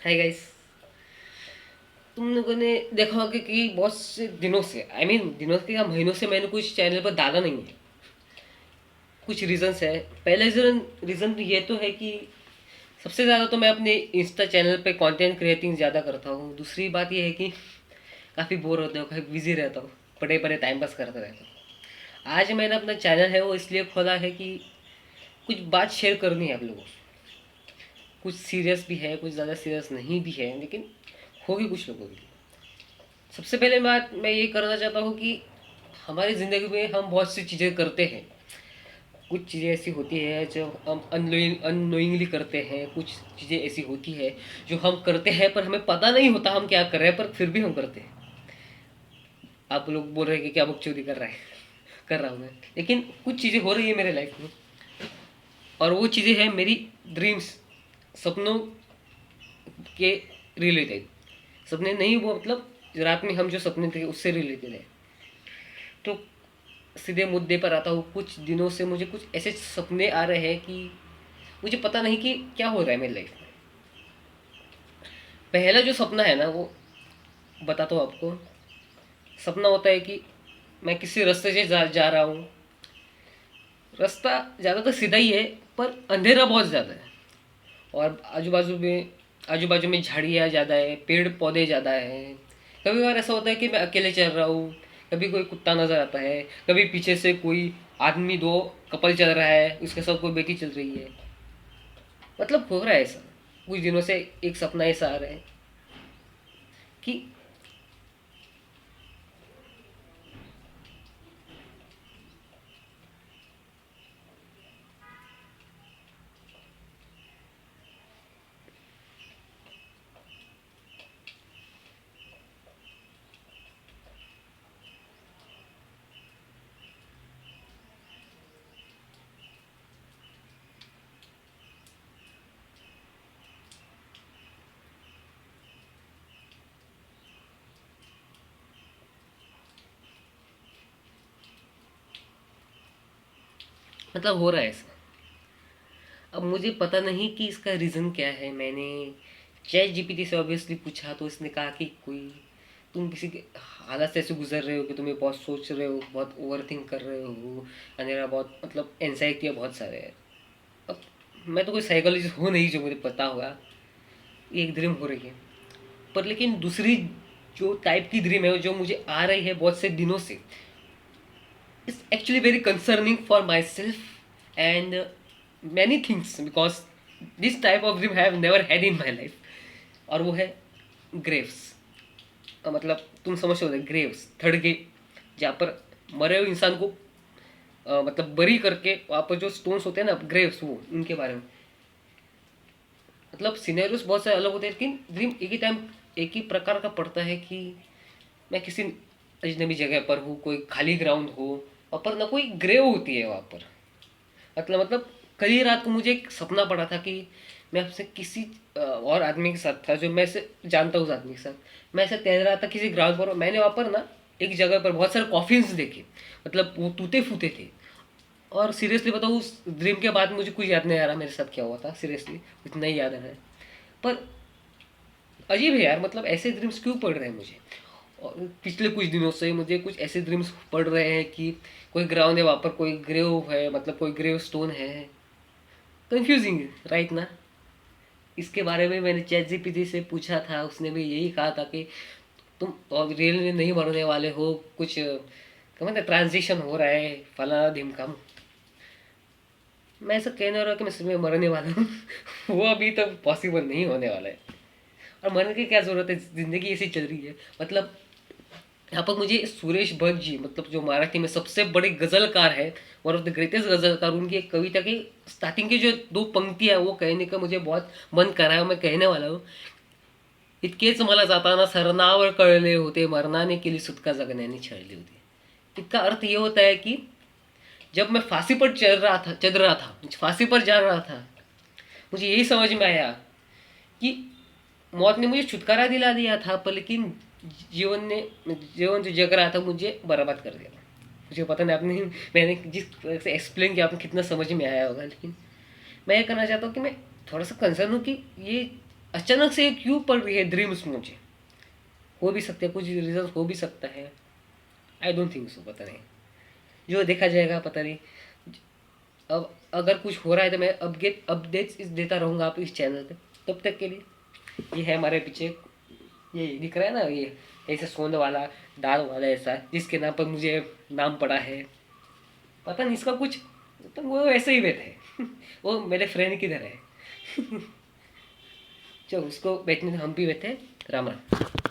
Hi guys. तुम लोगों ने देखा होगा कि बहुत से दिनों से दिनों से या महीनों से मैंने कुछ चैनल पर डाला नहीं है। कुछ रीजंस है। पहला रीज़न रीज़न ये तो है कि सबसे ज़्यादा तो मैं अपने इंस्टा चैनल पे कंटेंट क्रिएटिंग ज़्यादा करता हूँ। दूसरी बात ये है कि काफ़ी बोर होता हूँ, काफ़ी बिजी रहता हूँ, पड़े पड़े टाइम पास करता रहता हूँ। आज मैंने अपना चैनल है वो इसलिए खोला है कि कुछ बात शेयर करनी है आप लोगों से। कुछ सीरियस भी है, कुछ ज़्यादा सीरियस नहीं भी है, लेकिन होगी कुछ लोगों की। सबसे पहले बात मैं ये करना चाहता हूँ कि हमारी ज़िंदगी में हम बहुत सी चीज़ें करते हैं। कुछ चीज़ें ऐसी होती है जो हम अननोइंगली करते हैं, कुछ चीज़ें ऐसी होती है जो हम करते हैं पर हमें पता नहीं होता हम क्या कर रहे हैं, पर फिर भी हम करते हैं। आप लोग बोल रहे हैं कि क्या बकचोदी कर रहा है। कर रहा हूँ मैं, लेकिन कुछ चीज़ें हो रही है मेरे लाइफ में, और वो चीज़ें हैं मेरी ड्रीम्स, सपनों के रिलेटेड। सपने नहीं, वो मतलब रात में हम जो सपने थे उससे रिलेटेड है। तो सीधे मुद्दे पर आता हूँ। कुछ दिनों से मुझे कुछ ऐसे सपने आ रहे हैं कि मुझे पता नहीं कि क्या हो रहा है मेरी लाइफ में। पहला जो सपना है ना, वो बताता हूँ आपको। सपना होता है कि मैं किसी रास्ते से जा रहा हूँ। रास्ता ज़्यादातर सीधा ही है, पर अंधेरा बहुत ज़्यादा है, और आजू बाजू में झाड़ियाँ ज़्यादा है, पेड़ पौधे ज़्यादा है। कभी कभार ऐसा होता है कि मैं अकेले चल रहा हूँ, कभी कोई कुत्ता नज़र आता है, कभी पीछे से कोई आदमी, दो कपल चल रहा है, उसके साथ कोई बेटी चल रही है। मतलब हो रहा है ऐसा। कुछ दिनों से एक सपना ऐसा आ रहा है कि मतलब हो रहा है ऐसा। अब मुझे पता नहीं कि इसका रीज़न क्या है। मैंने चैट जीपीटी से ऑब्वियसली पूछा, तो इसने कहा कि कोई तुम किसी के हालत से ऐसे गुजर रहे हो कि तुम्हें बहुत सोच रहे हो, बहुत ओवर थिंक कर रहे हो, अंधेरा बहुत, मतलब एनजाइटी बहुत सारे है। अब मैं तो कोई साइकोलॉजिस्ट हूँ नहीं जो मुझे पता होगा। ये एक ड्रीम हो रही है, पर लेकिन दूसरी जो टाइप की ड्रीम है जो मुझे आ रही है बहुत से दिनों से, it's actually very concerning for my self and many things, because this type of dream have never had in my life. और वो है ग्रेव्स। मतलब तुम समझ सकते हो, ग्रेव्स, थर्ड ग्रेव, जहाँ पर मरे हुए इंसान को मतलब बरी करके वहाँ पर जो स्टोन्स होते हैं ना, ग्रेव्स, वो उनके बारे में। मतलब सिनेरियोस बहुत सारे अलग होते हैं, लेकिन ड्रीम एक ही टाइम एक ही प्रकार का पड़ता है कि मैं किसी अजनबी जगह पर हूँ, कोई खाली ग्राउंड हो, वहाँ पर ना कोई ग्रेव होती है वहाँ पर। मतलब कल ही रात को मुझे एक सपना पड़ा था कि मैं आपसे किसी और आदमी के साथ था जो मैं से जानता हूँ। उस आदमी के साथ मैं ऐसे तैर रहा था किसी ग्राउंड पर, और मैंने वहाँ पर ना एक जगह पर बहुत सारे कॉफिन्स देखे, मतलब वो टूटे फूटे थे। और सीरियसली बताऊँ, उस ड्रीम के बाद मुझे कुछ याद नहीं आ रहा मेरे साथ क्या हुआ था। सीरियसली इतना ही याद आ रहा है। पर अजीब है यार, मतलब ऐसे ड्रीम्स क्यों पड़ रहे हैं मुझे। और पिछले कुछ दिनों से मुझे कुछ ऐसे ड्रीम्स पड़ रहे हैं कि कोई ग्राउंड है, वहाँ पर कोई ग्रेव है, मतलब कोई ग्रेव स्टोन है। कंफ्यूजिंग, राइट ना। इसके बारे में मैंने चैट जीपीटी से पूछा था, उसने भी यही कहा था कि तुम और रियल में नहीं मरने वाले हो, कुछ कहते ट्रांजिशन हो रहा है, फलाना ढिमकाम। मैं ऐसा कहने वाला कि मैं सच में मरने वाला हूँ। वो अभी तक पॉसिबल नहीं होने वाला है। और मरने की क्या ज़रूरत है, ज़िंदगी ऐसी चल रही है। मतलब यहाँ पर मुझे सुरेश भट्ट जी, मतलब जो मराठी में सबसे बड़े गज़लकार है, वन ऑफ द ग्रेटेस्ट गज़लकार, उनकी एक कविता की स्टार्टिंग की जो दो पंक्तियाँ वो कहने का मुझे बहुत मन कर रहा है। मैं कहने वाला हूँ, इतकेच मला जाताना सरनावर कळले होते, मरणाने केली सुटका जगण्याने छळली होती। इसका अर्थ ये होता है कि जब मैं फांसी पर चढ़ रहा था, फांसी पर जा रहा था, मुझे यही समझ में आया कि मौत ने मुझे छुटकारा दिला दिया था, पर लेकिन जीवन ने जीवन जो जग रहा था मुझे बर्बाद कर दिया। मुझे पता नहीं आपने मैंने जिस तरह से एक्सप्लेन किया आपको कितना समझ में आया होगा, लेकिन मैं ये करना चाहता हूँ कि मैं थोड़ा सा कंसर्न हूँ कि ये अचानक से क्यों पड़ रही है ड्रीम्स मुझे? हो भी सकते हैं, कुछ रीजन हो भी सकता है, आई डोंट थिंक सो, पता नहीं, जो देखा जाएगा पता नहीं। अब अगर कुछ हो रहा है तो मैं अपडेट्स देता रहूँगा आप इस चैनल पे। तब तक के लिए ये है हमारे पीछे, ये दिख रहा है ना, ये ऐसे सोने वाला दाल वाला ऐसा, जिसके नाम पर मुझे नाम पड़ा है, पता नहीं इसका कुछ, तो वो ऐसे ही बैठे है वो मेरे फ्रेंड की तरह है जो उसको बैठने हम भी बैठे। राम राम।